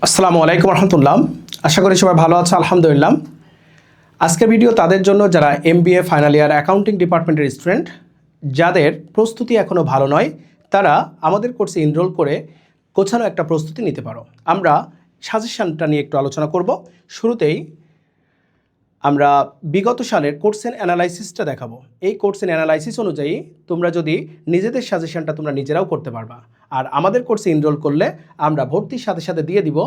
আসসালামু আলাইকুম রহমতুল্লাহ। আশা করি সবাই ভালো আছে আলহামদুলিল্লাহ। আজকের ভিডিও তাদের জন্য যারা এমবিএ ফাইনাল ইয়ার অ্যাকাউন্টিং ডিপার্টমেন্টের স্টুডেন্ট, যাদের প্রস্তুতি এখনও ভালো নয়, তারা আমাদের কোর্সে এনরোল করে গোছানো একটা প্রস্তুতি নিতে পারো। আমরা সাজেশনটা নিয়ে একটু আলোচনা করব। শুরুতেই আমরা বিগত সালের কোর্সের অ্যানালাইসিসটা দেখাবো। এই কোর্সের অ্যানালাইসিস অনুযায়ী তোমরা যদি নিজেদের সাজেশনটা তোমরা নিজেরাও করতে পারবা। আর আমাদের কোর্সে এনরোল করলে আমরা ভর্তির সাথে সাথে দিয়ে দিব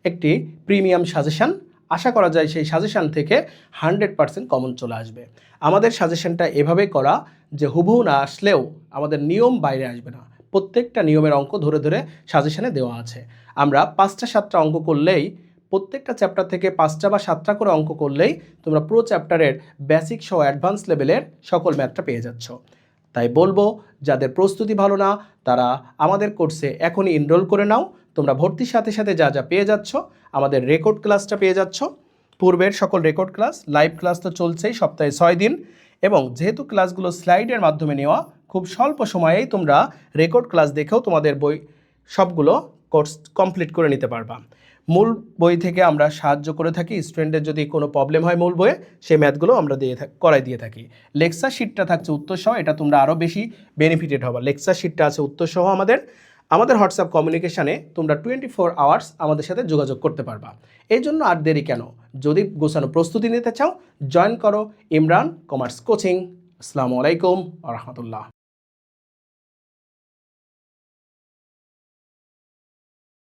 একটি প্রিমিয়াম সাজেশন। আশা করা যায় সেই সাজেশন থেকে 100% কমন চলে আসবে। আমাদের সাজেশনটা এভাবে করা যে হুবহু না আসলেও আমাদের নিয়ম বাইরে আসবে না। প্রত্যেকটা নিয়মের অঙ্ক ধরে ধরে সাজেশনে দেওয়া আছে। আমরা 5টা 7টা অঙ্ক করলেই, প্রত্যেকটা চ্যাপ্টার থেকে 5টা বা 7টা করে অঙ্ক করলেই তোমরা পুরো চ্যাপ্টারের বেসিক সহ অ্যাডভান্স লেভেলের সকল ম্যাথটা পেয়ে যাচ্ছ। তাই বলবো, যাদের প্রস্তুতি ভালো না তারা আমাদের কোর্সে এখনই এনরোল করে নাও। তোমরা ভর্তির সাথে সাথে যা যা পেয়ে যাচ্ছ, আমাদের রেকর্ড ক্লাসটা পেয়ে যাচ্ছ, পূর্বের সকল রেকর্ড ক্লাস, লাইভ ক্লাস তো চলছেই সপ্তাহে 6 দিন। এবং যেহেতু ক্লাসগুলো স্লাইডের মাধ্যমে নেওয়া, খুব স্বল্প সময়েই তোমরা রেকর্ড ক্লাস দেখেও তোমাদের বই সবগুলো কোর্স কমপ্লিট করে নিতে পারবা। মূল বই থেকে আমরা সাহায্য করে থাকি। স্টুডেন্টের যদি কোনো প্রবলেম হয় মূল বইয়ে, সেই ম্যাথগুলো আমরা করাই দিয়ে থাকি। লেকচার শিটটা থাকছে উত্তরসহ, এটা তোমরা আরও বেশি বেনিফিটেড হবা। লেকচার শিটটা আছে উত্তরসহ আমাদের হোয়াটসঅ্যাপ কমিউনিকেশানে তোমরা 24 আওয়ার্স আমাদের সাথে যোগাযোগ করতে পারবা। এই জন্য আর দেরি কেন, যদি গোছানো প্রস্তুতি নিতে চাও জয়েন করো ইমরান কমার্স কোচিং। আসসালামু আলাইকুম ওয়া রাহমাতুল্লাহ।